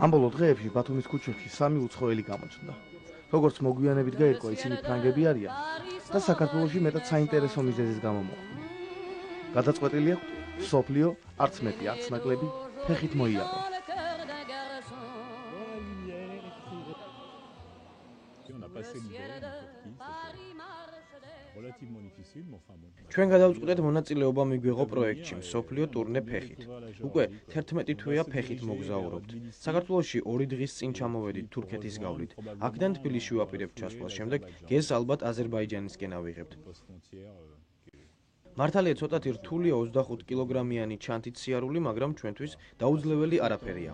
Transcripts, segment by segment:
ამ ბოლო დღეებში ბათუმის ქუჩებში სამი უცხოელი გამოჩნდა. როგორც მოგვიანებით გაირკვა, ისინი ფრანგები არიან და საქართველოში მეტად საინტერესო მიზეზის გამო მოხვდნენ. გადაწყვეტილი აქვთ მსოფლიო არც მეტი, არც ნაკლები ფეხით მოიარონ. ჩვენ გადავწყვეტეთ მონაწილეობა მიგვიღო პროექტში მსოფლიო ტურნე ფეხით. უკვე 11 თვეა ფეხით მოგზაურობთ. საქართველოში 2 დღის წინ ჩამოვედით თურქეთის გავლით. აქედან თბილისში ვაპირებთ ჩასვლას, შემდეგ გეზს ალბათ აზერბაიჯანისკენ ავიღებთ. მართალია ცოტათი რთულია 25 კილოგრამიანი ჩანთით სიარული, მაგრამ ჩვენთვის დაუძლეველი არაფერია.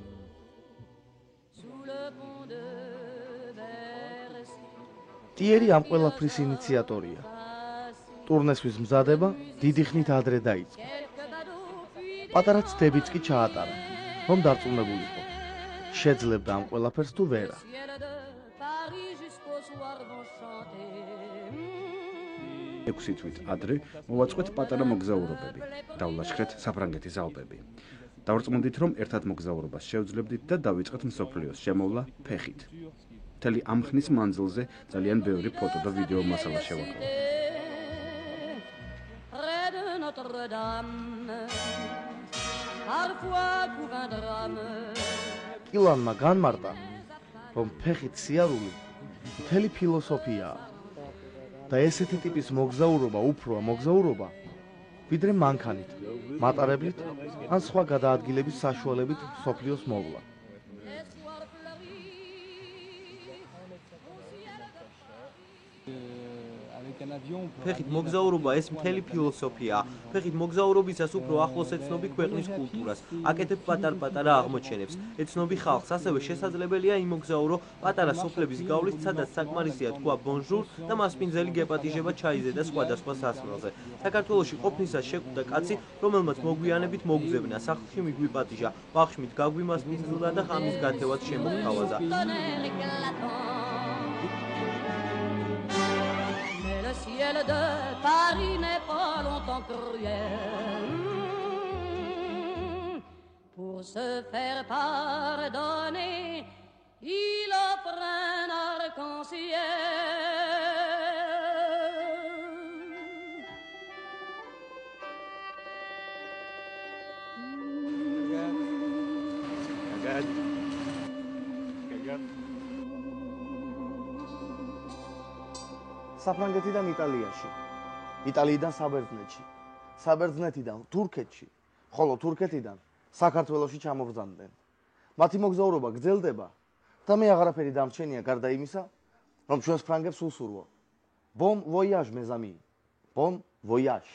ტიერი ამ ყველაფრის ინიციატორია. ტურნესთვის მზადება დიდი ხნით ადრე დაიწყო. პატარა ცდებიც კი ჩაატარა, რომ დარწმუნებულიყო. შეძლებდა ამ ყველაფერს თუ ვერა. 6 თვით ადრე მოვაწყვეთ პატარა მოგზაურობები, დავლაშქრეთ საფრანგეთის ალპები. დავარწმუნდით, რომ ერთად მოგზაურობას შევძლებდით და დავიწყეთ მსოფლიოს შემოვლა ფეხით. მთელი ამ ხნის მანძილზე ძალიან ბევრი ფოტო და ვიდეო მასალა შევაკავე. კილანმა განმარტა, რომ ფეხით სიარული მთელი ფილოსოფიაა და ესეთი ტიპის მოგზაურობა უფროა მოგზაურობა, ვიდრე მანქანით, მატარებლით ან სხვა გადაადგილების საშუალებით მსოფლიოს მოვლა. ფეხით მოგზაურობა ეს მთელი ფილოსოფიაა. ფეხით მოგზაურობისას უფრო ახლოს ეცნობი ქვეყნის კულტურას, აკეთებ პატარ-პატარა აღმოჩენებს, ეცნობი ხალხს, ასევე შესაძლებელია იმოგზაურო პატარა სოფლების გავლით, სადაც საკმარისია თქვა ბონჟურ და მასპინძელი გეპატიჟება ჩაიზე და სხვადასხვა სასმელზე. საქართველოში ყოფნისას შეკვდა კაცი, რომელმაც მოგვიანებით მოგზებნა, სახლში მიგვიპატიჟა, ბაღშმით გაგვიმასპინძლა და ხამის გათევაც შემოგთავაზა. Le ciel de Paris n'est pas longtemps cruel pour se faire pardonner. Il offre un arc-en-ciel. საფრანგეთიდან იტალიაში, იტალიიდან საბერძნეთში, საბერძნეთიდან თურქეთში, ხოლო თურქეთიდან საქართველოში ჩამოვზანდნენ. მათი მოგზაურობა გრძელდება და მე აღარაფერი დამრჩენია გარდა იმისა, რომ ჩვენს ფრანგებს უსურვო. Bon voyage, mes amis. Bon voyage.